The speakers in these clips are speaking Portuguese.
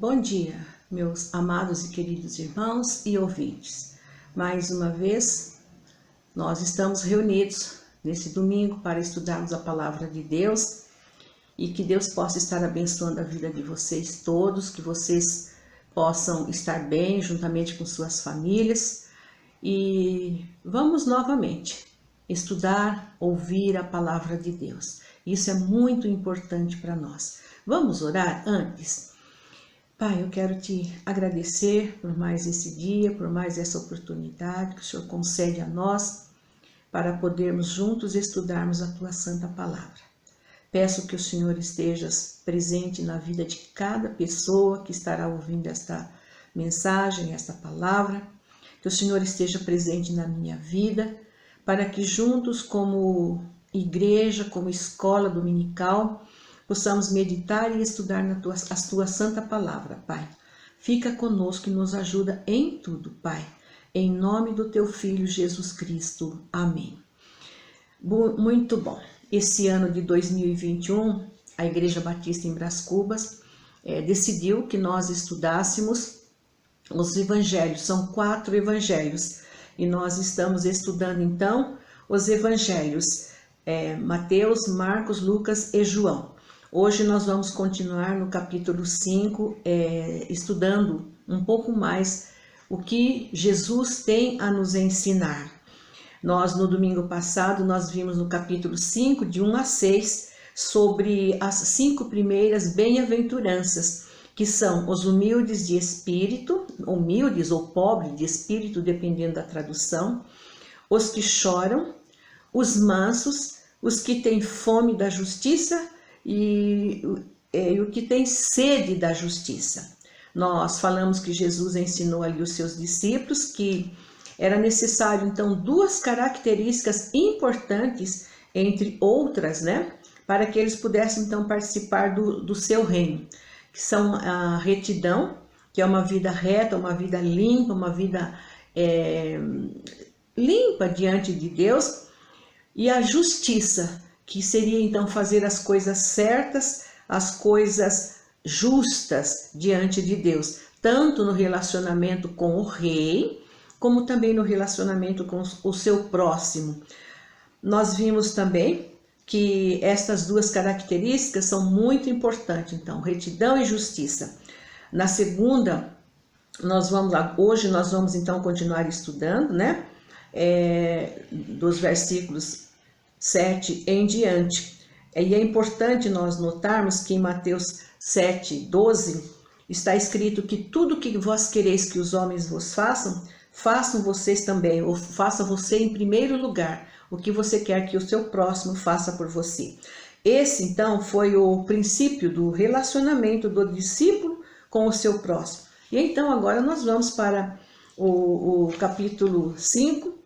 Bom dia, meus amados e queridos irmãos e ouvintes. Mais uma vez, nós estamos reunidos nesse domingo para estudarmos a Palavra de Deus e que Deus possa estar abençoando a vida de vocês todos, que vocês possam estar bem juntamente com suas famílias. E vamos novamente estudar, ouvir a Palavra de Deus. Isso é muito importante para nós. Vamos orar antes? Pai, eu quero te agradecer por mais esse dia, por mais essa oportunidade que o Senhor concede a nós para podermos juntos estudarmos a Tua Santa Palavra. Peço que o Senhor esteja presente na vida de cada pessoa que estará ouvindo esta mensagem, esta palavra, que o Senhor esteja presente na minha vida, para que juntos como igreja, como escola dominical, possamos meditar e estudar a Tua Santa Palavra, Pai. Fica conosco e nos ajuda em tudo, Pai. Em nome do Teu Filho Jesus Cristo. Amém. Muito bom. Esse ano de 2021, a Igreja Batista em Brás Cubas decidiu que nós estudássemos os evangelhos. São 4 evangelhos. E nós estamos estudando, então, os evangelhos Mateus, Marcos, Lucas e João. Hoje nós vamos continuar no capítulo 5, estudando um pouco mais o que Jesus tem a nos ensinar. Nós, no domingo passado, nós vimos no capítulo 5, de 1 a 6, sobre as 5 primeiras bem-aventuranças, que são os humildes de espírito, humildes ou pobres de espírito, dependendo da tradução, os que choram, os mansos, os que têm fome da justiça e o que tem sede da justiça. Nós falamos que Jesus ensinou ali os seus discípulos que era necessário, então, 2 características importantes, entre outras, para que eles pudessem, então, participar do seu reino, que são a retidão, que é uma vida reta, uma vida limpa, uma vida limpa diante de Deus, e a justiça, que seria então fazer as coisas certas, as coisas justas diante de Deus, tanto no relacionamento com o rei, como também no relacionamento com o seu próximo. Nós vimos também que estas 2 características são muito importantes, então, retidão e justiça. Na segunda, hoje nós vamos então continuar estudando, dos versículos 7 em diante. E é importante nós notarmos que em Mateus 7, 12, está escrito que tudo que vós quereis que os homens vos façam, façam vocês também, ou faça você em primeiro lugar, o que você quer que o seu próximo faça por você. Esse, então, foi o princípio do relacionamento do discípulo com o seu próximo. E então, agora nós vamos para o capítulo 5,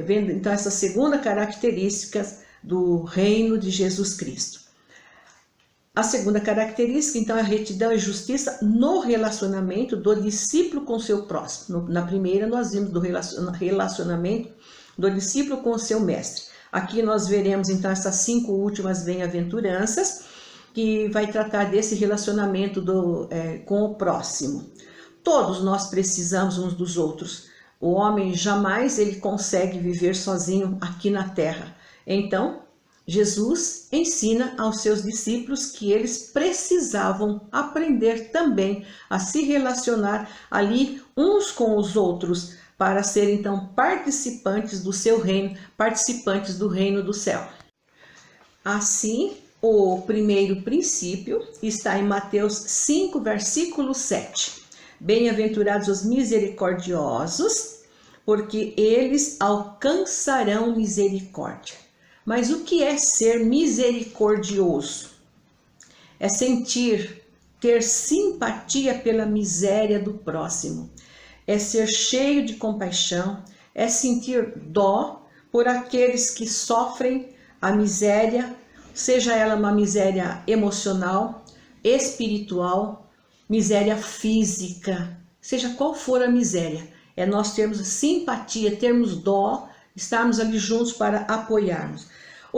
vendo então essa segunda característica do reino de Jesus Cristo. A segunda característica, então, é a retidão e justiça no relacionamento do discípulo com o seu próximo. Na primeira, nós vimos do relacionamento do discípulo com o seu mestre. Aqui nós veremos, então, essas 5 últimas bem-aventuranças, que vai tratar desse relacionamento com o próximo. Todos nós precisamos uns dos outros. O homem jamais ele consegue viver sozinho aqui na terra. Então, Jesus ensina aos seus discípulos que eles precisavam aprender também a se relacionar ali uns com os outros para serem então participantes do seu reino, participantes do reino do céu. Assim, o primeiro princípio está em Mateus 5, versículo 7. Bem-aventurados os misericordiosos, porque eles alcançarão misericórdia. Mas o que é ser misericordioso? É ter simpatia pela miséria do próximo. É ser cheio de compaixão, é sentir dó por aqueles que sofrem a miséria, seja ela uma miséria emocional, espiritual, miséria física, seja qual for a miséria. É nós termos simpatia, termos dó, estarmos ali juntos para apoiarmos.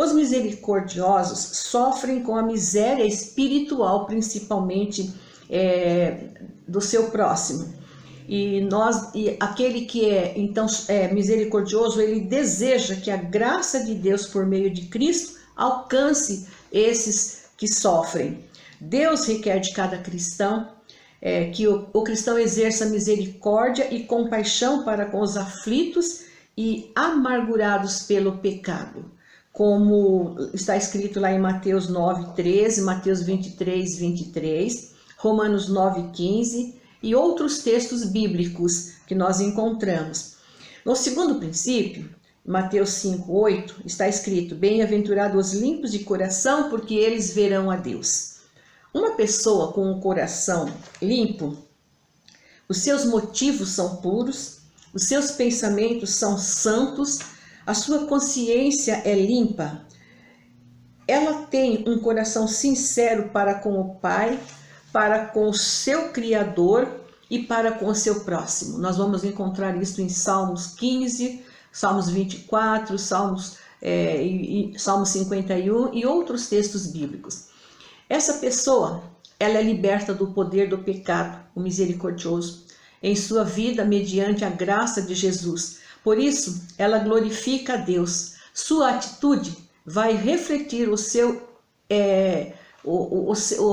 Os misericordiosos sofrem com a miséria espiritual, principalmente do seu próximo. E aquele que é misericordioso, ele deseja que a graça de Deus por meio de Cristo alcance esses que sofrem. Deus requer de cada cristão que o cristão exerça misericórdia e compaixão para com os aflitos e amargurados pelo pecado, como está escrito lá em Mateus 9:13, Mateus 23:23, Romanos 9:15 e outros textos bíblicos que nós encontramos. No segundo princípio, Mateus 5:8, está escrito: bem-aventurados os limpos de coração, porque eles verão a Deus. Uma pessoa com um coração limpo, os seus motivos são puros, os seus pensamentos são santos, a sua consciência é limpa. Ela tem um coração sincero para com o Pai, para com o seu Criador e para com o seu próximo. Nós vamos encontrar isso em Salmos 15, Salmos 24, Salmos 51 e outros textos bíblicos. Essa pessoa, ela é liberta do poder do pecado, o misericordioso, em sua vida mediante a graça de Jesus. Por isso, ela glorifica a Deus. Sua atitude vai refletir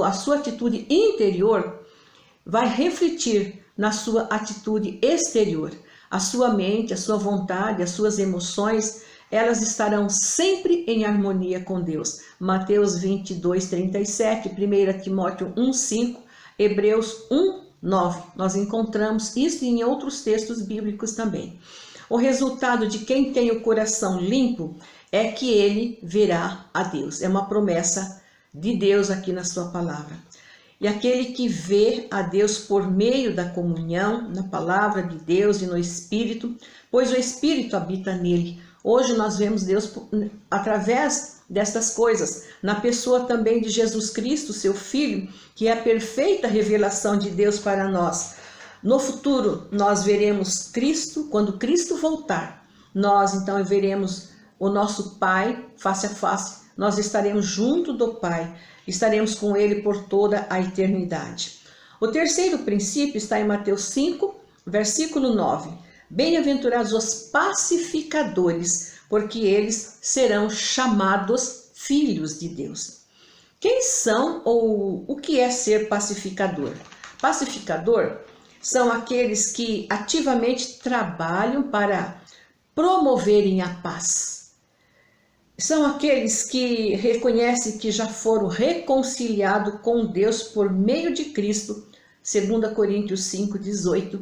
a sua atitude interior vai refletir na sua atitude exterior. A sua mente, a sua vontade, as suas emoções, elas estarão sempre em harmonia com Deus. Mateus 22:37, 1 Timóteo 1:5, Hebreus 1:9. Nós encontramos isso em outros textos bíblicos também. O resultado de quem tem o coração limpo é que ele verá a Deus. É uma promessa de Deus aqui na sua palavra. E aquele que vê a Deus por meio da comunhão, na palavra de Deus e no Espírito, pois o Espírito habita nele. Hoje nós vemos Deus através destas coisas, na pessoa também de Jesus Cristo, seu Filho, que é a perfeita revelação de Deus para nós. No futuro nós veremos Cristo, quando Cristo voltar, nós então veremos o nosso Pai face a face, nós estaremos junto do Pai, estaremos com Ele por toda a eternidade. O terceiro princípio está em Mateus 5, versículo 9. Bem-aventurados os pacificadores, porque eles serão chamados filhos de Deus. Quem são ou o que é ser pacificador? Pacificador são aqueles que ativamente trabalham para promoverem a paz. São aqueles que reconhecem que já foram reconciliados com Deus por meio de Cristo, 2 Coríntios 5:18,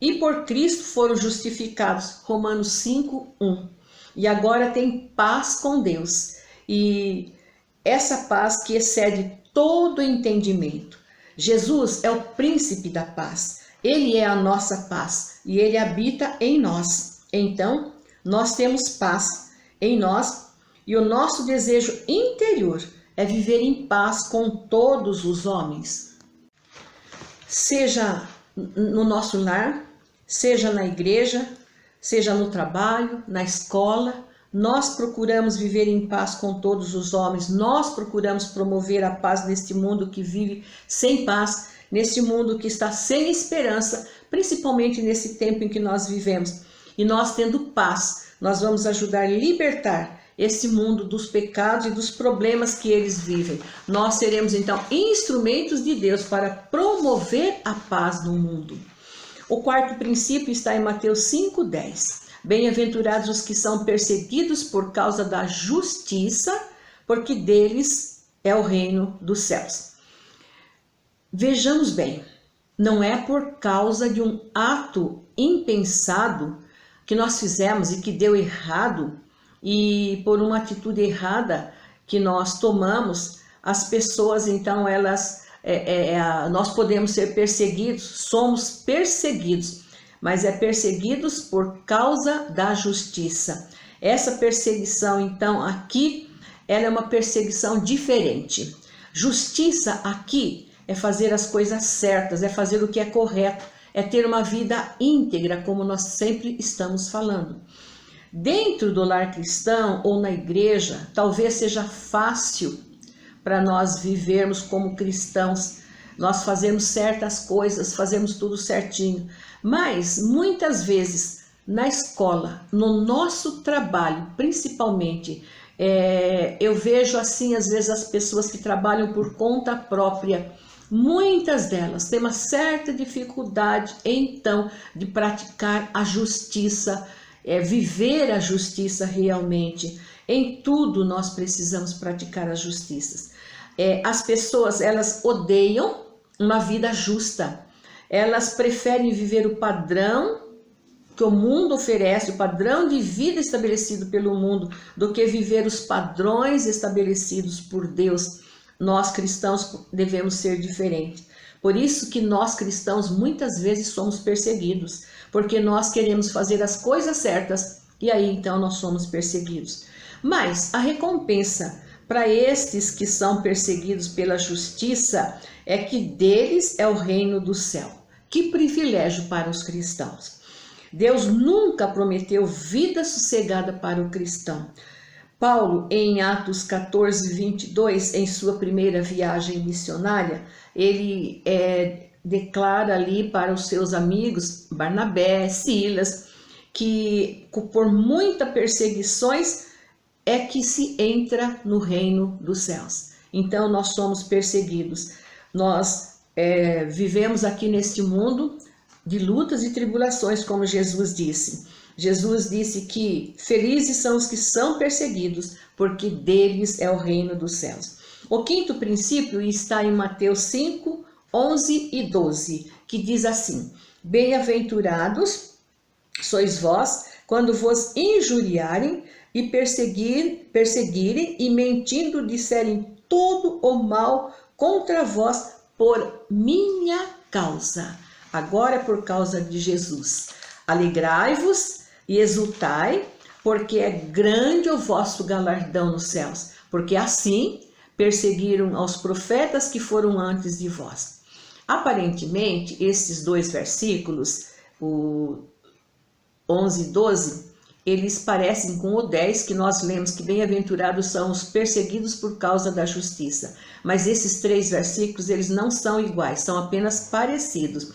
e por Cristo foram justificados, Romanos 5:1. E agora tem paz com Deus, e essa paz que excede todo entendimento. Jesus é o príncipe da paz, ele é a nossa paz e ele habita em nós. Então, nós temos paz em nós. E o nosso desejo interior é viver em paz com todos os homens. Seja no nosso lar, seja na igreja, seja no trabalho, na escola, nós procuramos viver em paz com todos os homens. Nós procuramos promover a paz neste mundo que vive sem paz, neste mundo que está sem esperança, principalmente nesse tempo em que nós vivemos. E nós tendo paz, nós vamos ajudar a libertar esse mundo dos pecados e dos problemas que eles vivem. Nós seremos então instrumentos de Deus para promover a paz no mundo. O quarto princípio está em Mateus 5:10. Bem-aventurados os que são perseguidos por causa da justiça, porque deles é o reino dos céus. Vejamos bem, não é por causa de um ato impensado que nós fizemos e que deu errado, e por uma atitude errada que nós tomamos, as pessoas então nós podemos ser perseguidos, somos perseguidos, mas é perseguidos por causa da justiça. Essa perseguição então aqui, ela é uma perseguição diferente. Justiça aqui é fazer as coisas certas, é fazer o que é correto, é ter uma vida íntegra, como nós sempre estamos falando. Dentro do lar cristão ou na igreja, talvez seja fácil para nós vivermos como cristãos, nós fazemos certas coisas, fazemos tudo certinho, mas muitas vezes na escola, no nosso trabalho, principalmente, eu vejo assim, às vezes as pessoas que trabalham por conta própria, muitas delas têm uma certa dificuldade, então, de praticar a justiça, viver a justiça realmente. Em tudo nós precisamos praticar a justiça. As pessoas, elas odeiam uma vida justa. Elas preferem viver o padrão que o mundo oferece, o padrão de vida estabelecido pelo mundo, do que viver os padrões estabelecidos por Deus. Nós cristãos devemos ser diferentes. Por isso que nós cristãos muitas vezes somos perseguidos, porque nós queremos fazer as coisas certas e aí então nós somos perseguidos. Mas a recompensa para estes que são perseguidos pela justiça é que deles é o reino do céu. Que privilégio para os cristãos! Deus nunca prometeu vida sossegada para o cristão. Paulo, em Atos 14, 22, em sua primeira viagem missionária, ele declara ali para os seus amigos, Barnabé, Silas, que por muitas perseguições é que se entra no reino dos céus. Então nós somos perseguidos. Nós vivemos aqui neste mundo de lutas e tribulações, como Jesus disse. Jesus disse que felizes são os que são perseguidos, porque deles é o reino dos céus. O quinto princípio está em Mateus 5, 11 e 12, que diz assim: bem-aventurados sois vós, quando vos injuriarem e perseguirem e mentindo disserem todo o mal contra vós por minha causa. Agora por causa de Jesus. Alegrai-vos e exultai, porque é grande o vosso galardão nos céus, porque assim perseguiram aos profetas que foram antes de vós. Aparentemente, esses dois versículos, o 11 e 12, eles parecem com o 10 que nós lemos, que bem-aventurados são os perseguidos por causa da justiça. Mas esses três versículos, eles não são iguais, são apenas parecidos.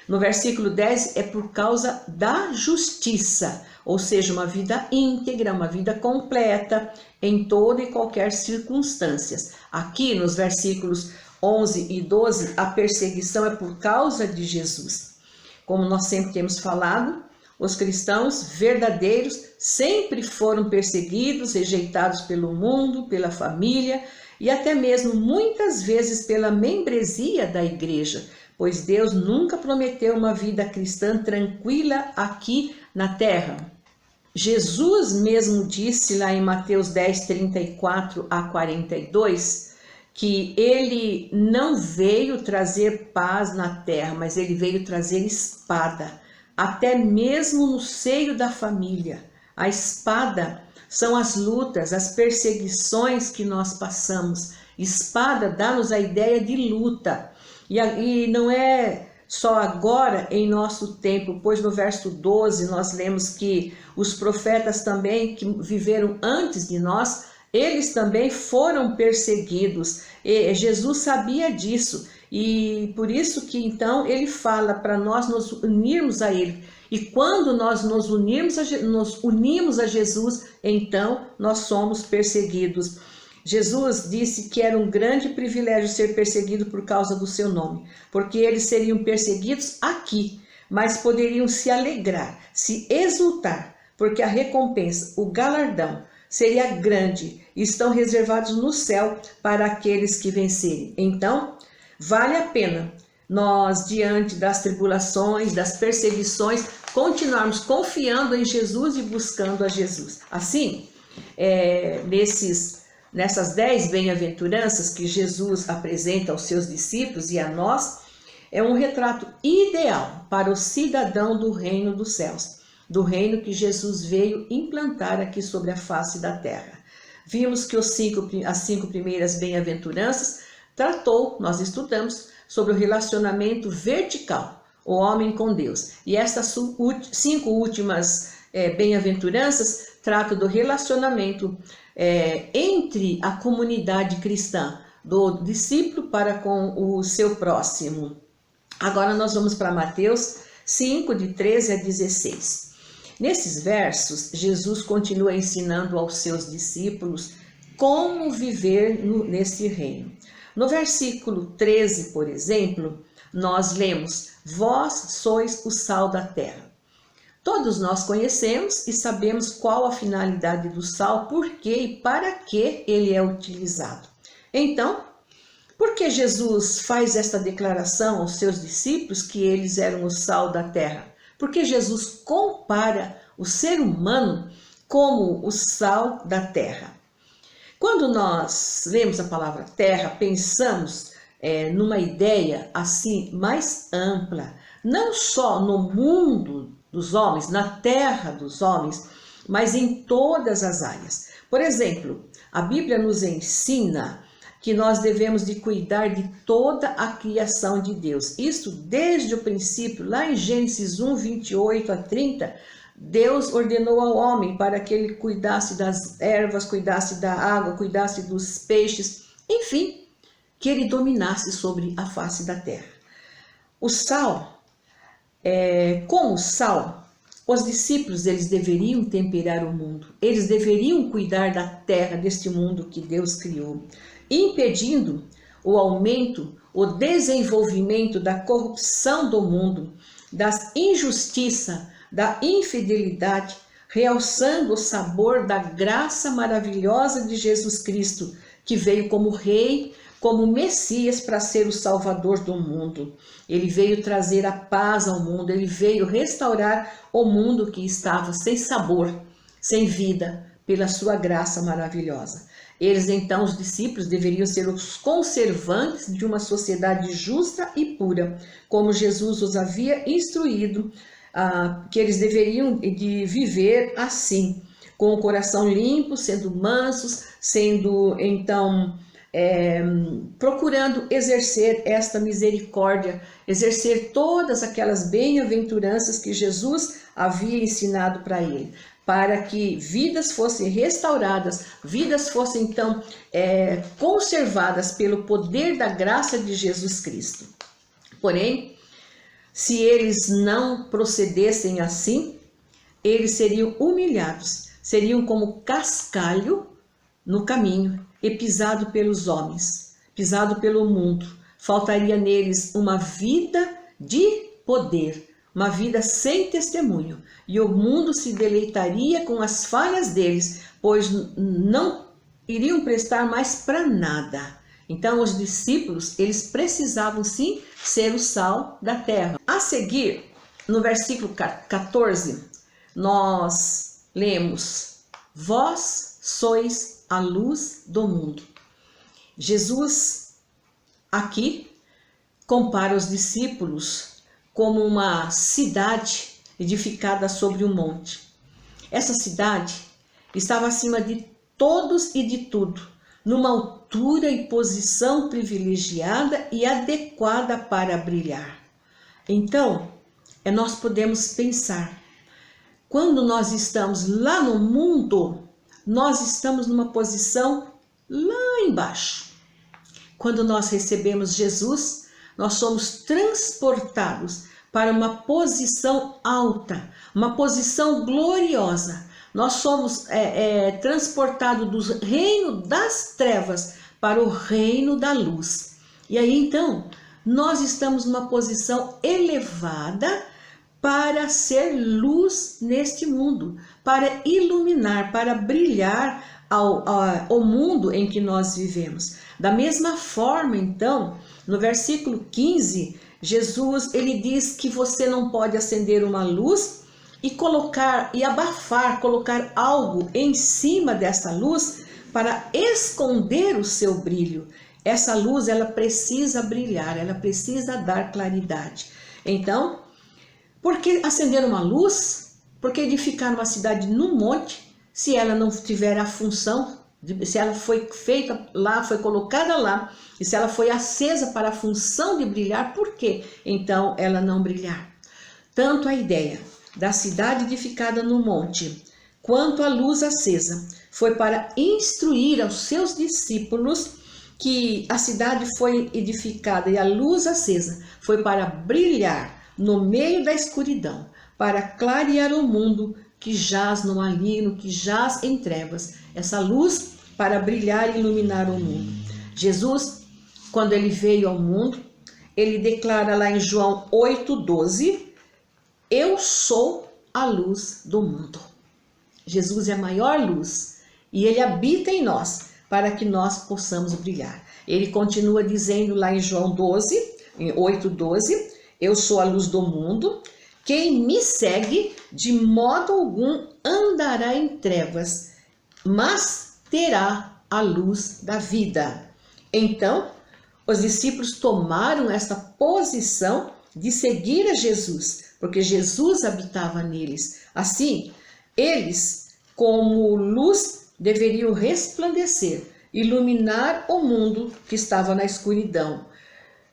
No versículo 10 é por causa da justiça, ou seja, uma vida íntegra, uma vida completa em toda e qualquer circunstância. Aqui nos versículos 11 e 12, a perseguição é por causa de Jesus. Como nós sempre temos falado, os cristãos verdadeiros sempre foram perseguidos, rejeitados pelo mundo, pela família e até mesmo muitas vezes pela membresia da igreja, pois Deus nunca prometeu uma vida cristã tranquila aqui na terra. Jesus mesmo disse lá em Mateus 10, 34 a 42, que ele não veio trazer paz na terra, mas ele veio trazer espada, até mesmo no seio da família. A espada são as lutas, as perseguições que nós passamos. Espada dá-nos a ideia de luta. E não é só agora em nosso tempo, pois no verso 12 nós lemos que os profetas também que viveram antes de nós, eles também foram perseguidos. E Jesus sabia disso e por isso que então ele fala para nós nos unirmos a ele. E quando nós nos unimos a Jesus, então nós somos perseguidos. Jesus disse que era um grande privilégio ser perseguido por causa do seu nome, porque eles seriam perseguidos aqui, mas poderiam se alegrar, se exultar, porque a recompensa, o galardão, seria grande e estão reservados no céu para aqueles que vencerem. Então, vale a pena nós, diante das tribulações, das perseguições, continuarmos confiando em Jesus e buscando a Jesus. Assim, nessas 10 bem-aventuranças que Jesus apresenta aos seus discípulos e a nós, é um retrato ideal para o cidadão do reino dos céus, do reino que Jesus veio implantar aqui sobre a face da terra. Vimos que as 5 primeiras bem-aventuranças nós estudamos sobre o relacionamento vertical, o homem com Deus. E estas 5 últimas bem-aventuranças tratam do relacionamento entre a comunidade cristã, do discípulo para com o seu próximo. Agora nós vamos para Mateus 5, de 13 a 16. Nesses versos, Jesus continua ensinando aos seus discípulos como viver nesse reino. No versículo 13, por exemplo, nós lemos: vós sois o sal da terra. Todos nós conhecemos e sabemos qual a finalidade do sal, por que e para que ele é utilizado. Então, por que Jesus faz esta declaração aos seus discípulos que eles eram o sal da terra? Porque Jesus compara o ser humano como o sal da terra. Quando nós lemos a palavra terra, pensamos numa ideia assim mais ampla, não só no mundo dos homens, na terra dos homens, mas em todas as áreas. Por exemplo, a Bíblia nos ensina que nós devemos de cuidar de toda a criação de Deus. Isso desde o princípio, lá em Gênesis 1, 28 a 30, Deus ordenou ao homem para que ele cuidasse das ervas, cuidasse da água, cuidasse dos peixes, enfim, que ele dominasse sobre a face da terra. O sal, com o sal, os discípulos eles deveriam temperar o mundo, eles deveriam cuidar da terra, deste mundo que Deus criou, impedindo o aumento, o desenvolvimento da corrupção do mundo, da injustiça, da infidelidade, realçando o sabor da graça maravilhosa de Jesus Cristo, que veio como Rei, como Messias para ser o Salvador do mundo. Ele veio trazer a paz ao mundo, ele veio restaurar o mundo que estava sem sabor, sem vida, pela sua graça maravilhosa. Eles, então, os discípulos, deveriam ser os conservantes de uma sociedade justa e pura, como Jesus os havia instruído, que eles deveriam de viver assim, com o coração limpo, sendo mansos, sendo, então, procurando exercer esta misericórdia, exercer todas aquelas bem-aventuranças que Jesus havia ensinado para ele, para que vidas fossem restauradas, vidas fossem então conservadas pelo poder da graça de Jesus Cristo. Porém, se eles não procedessem assim, eles seriam humilhados, seriam como cascalho no caminho e pisado pelos homens, pisado pelo mundo. Faltaria neles uma vida de poder, uma vida sem testemunho, e o mundo se deleitaria com as falhas deles, pois não iriam prestar mais para nada. Então os discípulos, eles precisavam sim ser o sal da terra. A seguir, no versículo 14, nós lemos: vós sois a luz do mundo. Jesus aqui compara os discípulos como uma cidade edificada sobre um monte. Essa cidade estava acima de todos e de tudo, numa altura e posição privilegiada e adequada para brilhar. Então, nós podemos pensar, quando nós estamos lá no mundo, nós estamos numa posição lá embaixo. Quando nós recebemos Jesus, nós somos transportados para uma posição alta, uma posição gloriosa. Nós somos transportados do reino das trevas para o reino da luz. E aí então, nós estamos numa posição elevada para ser luz neste mundo, para iluminar, para brilhar ao mundo em que nós vivemos. Da mesma forma, então, no versículo 15, Jesus ele diz que você não pode acender uma luz e colocar algo em cima dessa luz para esconder o seu brilho. Essa luz, ela precisa brilhar, ela precisa dar claridade. Então, por que acender uma luz? Por que edificar uma cidade num monte, se ela não tiver a função, se ela foi feita lá, foi colocada lá, e se ela foi acesa para a função de brilhar, por que então ela não brilhar? Tanto a ideia da cidade edificada no monte, quanto à luz acesa, foi para instruir aos seus discípulos que a cidade foi edificada e a luz acesa foi para brilhar no meio da escuridão, para clarear o mundo que jaz no maligno, que jaz em trevas. Essa luz para brilhar e iluminar o mundo. Jesus, quando ele veio ao mundo, ele declara lá em João 8,12, eu sou a luz do mundo. Jesus é a maior luz e ele habita em nós para que nós possamos brilhar. Ele continua dizendo lá em João 8,12, eu sou a luz do mundo, quem me segue de modo algum andará em trevas, mas terá a luz da vida. Então, os discípulos tomaram esta posição de seguir a Jesus, porque Jesus habitava neles. Assim, eles, como luz, deveriam resplandecer, iluminar o mundo que estava na escuridão.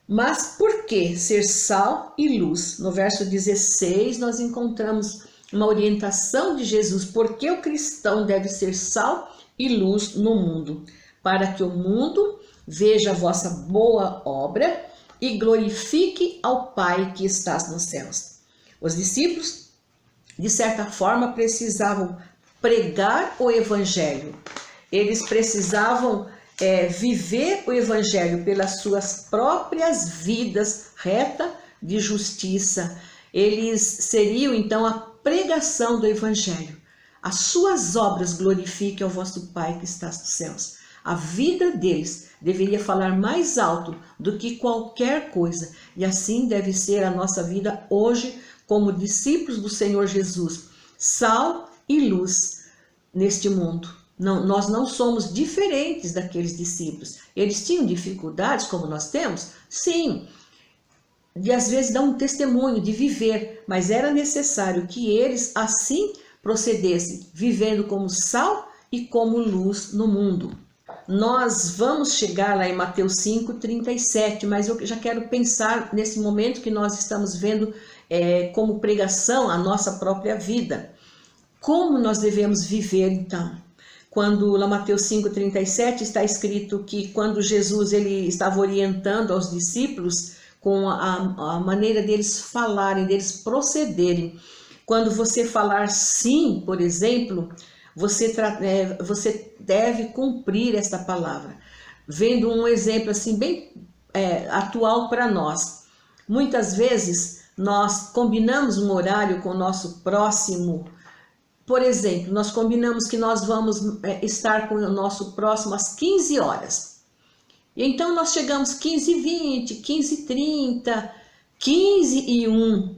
Mas por que ser sal e luz? No verso 16, nós encontramos uma orientação de Jesus. Por que o cristão deve ser sal e luz no mundo? Para que o mundo veja a vossa boa obra e glorifique ao Pai que estás nos céus. Os discípulos, de certa forma, precisavam pregar o Evangelho. Eles precisavam viver o Evangelho pelas suas próprias vidas reta de justiça. Eles seriam, então, a pregação do Evangelho. As suas obras glorifiquem ao vosso Pai que estás nos céus. A vida deles deveria falar mais alto do que qualquer coisa. E assim deve ser a nossa vida hoje, como discípulos do Senhor Jesus. Sal e luz neste mundo. Não, nós não somos diferentes daqueles discípulos. Eles tinham dificuldades como nós temos? Sim. E às vezes dão um testemunho de viver, mas era necessário que eles assim procedessem, vivendo como sal e como luz no mundo. Nós vamos chegar lá em Mateus 5,37, mas eu já quero pensar nesse momento que nós estamos vendo como pregação a nossa própria vida. Como nós devemos viver então? Quando lá Mateus 5,37 está escrito que quando Jesus ele estava orientando aos discípulos com a maneira deles falarem, deles procederem. Quando você falar sim, por exemplo, você deve cumprir esta palavra. Vendo um exemplo assim bem atual para nós. Muitas vezes nós combinamos um horário com o nosso próximo. Por exemplo, nós combinamos que nós vamos estar com o nosso próximo às 15 horas. E então nós chegamos 15h20, 15h30, 15h01.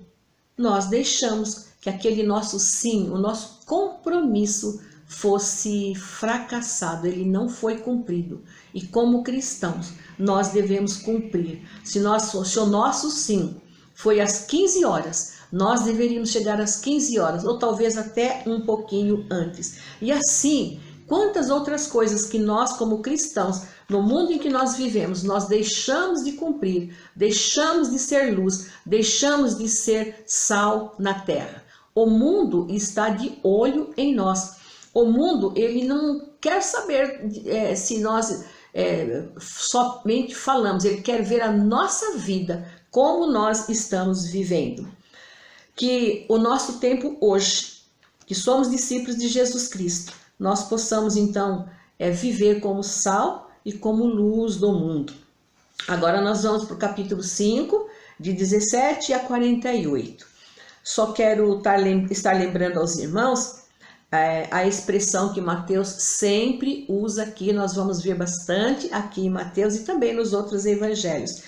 Nós deixamos que aquele nosso sim, o nosso compromisso fosse fracassado, ele não foi cumprido. E como cristãos, nós devemos cumprir. Se o nosso sim foi às 15 horas, nós deveríamos chegar às 15 horas, ou talvez até um pouquinho antes. E assim, quantas outras coisas que nós, como cristãos, no mundo em que nós vivemos, nós deixamos de cumprir, deixamos de ser luz, deixamos de ser sal na terra. O mundo está de olho em nós. O mundo, ele não quer saber se nós somente falamos, ele quer ver a nossa vida, como nós estamos vivendo. Que o nosso tempo hoje, que somos discípulos de Jesus Cristo, nós possamos então viver como sal e como luz do mundo. Agora nós vamos para o capítulo 5, de 17 a 48. Só quero estar lembrando aos irmãos a expressão que Mateus sempre usa aqui, nós vamos ver bastante aqui em Mateus e também nos outros evangelhos.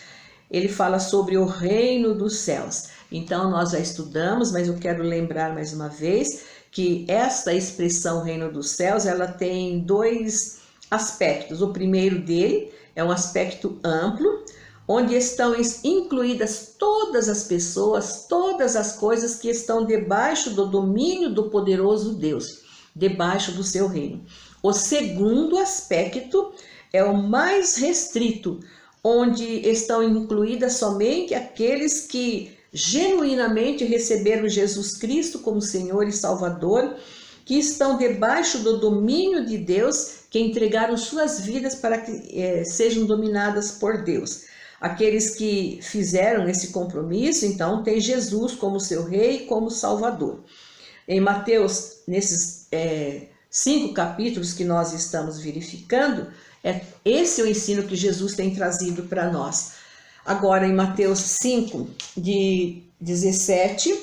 Ele fala sobre o reino dos céus. Então nós já estudamos, mas eu quero lembrar mais uma vez que esta expressão reino dos céus, ela tem dois aspectos. O primeiro dele é um aspecto amplo, onde estão incluídas todas as pessoas, todas as coisas que estão debaixo do domínio do poderoso Deus, debaixo do seu reino. O segundo aspecto é o mais restrito, onde estão incluídas somente aqueles que genuinamente receberam Jesus Cristo como Senhor e Salvador, que estão debaixo do domínio de Deus, que entregaram suas vidas para que sejam dominadas por Deus. Aqueles que fizeram esse compromisso, então, tem Jesus como seu Rei, como Salvador. Em Mateus, nesses 5 capítulos que nós estamos verificando, esse é o ensino que Jesus tem trazido para nós. Agora, em Mateus 5, de 17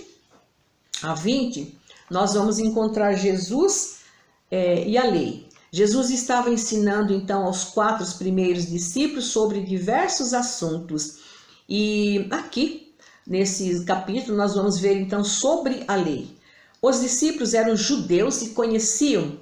a 20, nós vamos encontrar Jesus e a lei. Jesus estava ensinando então aos 4 primeiros discípulos sobre diversos assuntos. E aqui, nesse capítulo, nós vamos ver então sobre a lei. Os discípulos eram judeus e conheciam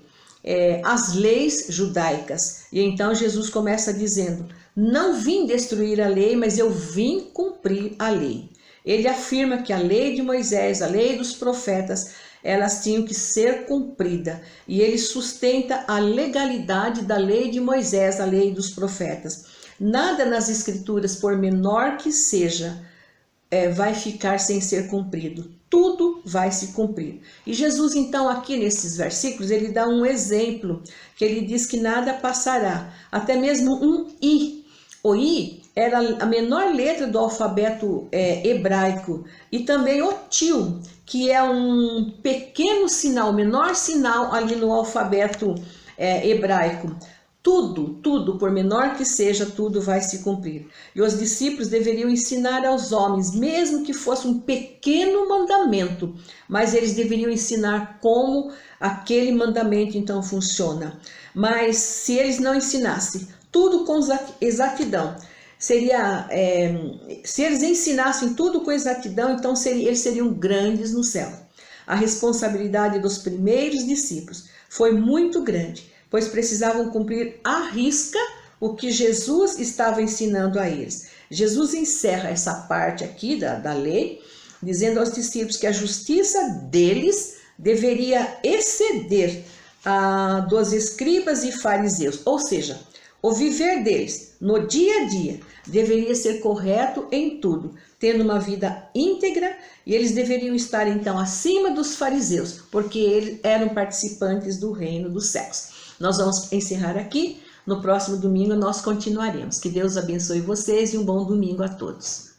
as leis judaicas. E então Jesus começa dizendo: não vim destruir a lei, mas eu vim cumprir a lei. Ele afirma que a lei de Moisés, a lei dos profetas, elas tinham que ser cumpridas. E ele sustenta a legalidade da lei de Moisés, a lei dos profetas. Nada nas escrituras, por menor que seja, vai ficar sem ser cumprido. Tudo vai se cumprir. E Jesus, então, aqui nesses versículos, ele dá um exemplo, que ele diz que nada passará, até mesmo um i. O i era a menor letra do alfabeto hebraico, e também o til, que é um pequeno sinal, menor sinal ali no alfabeto hebraico. Tudo, por menor que seja, tudo vai se cumprir. E os discípulos deveriam ensinar aos homens, mesmo que fosse um pequeno mandamento, mas eles deveriam ensinar como aquele mandamento então funciona. Mas se eles não ensinassem tudo com exatidão, se eles ensinassem tudo com exatidão, então eles seriam grandes no céu. A responsabilidade dos primeiros discípulos foi muito grande, pois precisavam cumprir à risca o que Jesus estava ensinando a eles. Jesus encerra essa parte aqui da lei, dizendo aos discípulos que a justiça deles deveria exceder a dos escribas e fariseus, ou seja, o viver deles no dia a dia deveria ser correto em tudo, tendo uma vida íntegra, e eles deveriam estar então acima dos fariseus, porque eles eram participantes do reino dos céus. Nós vamos encerrar aqui. No próximo domingo nós continuaremos. Que Deus abençoe vocês e um bom domingo a todos.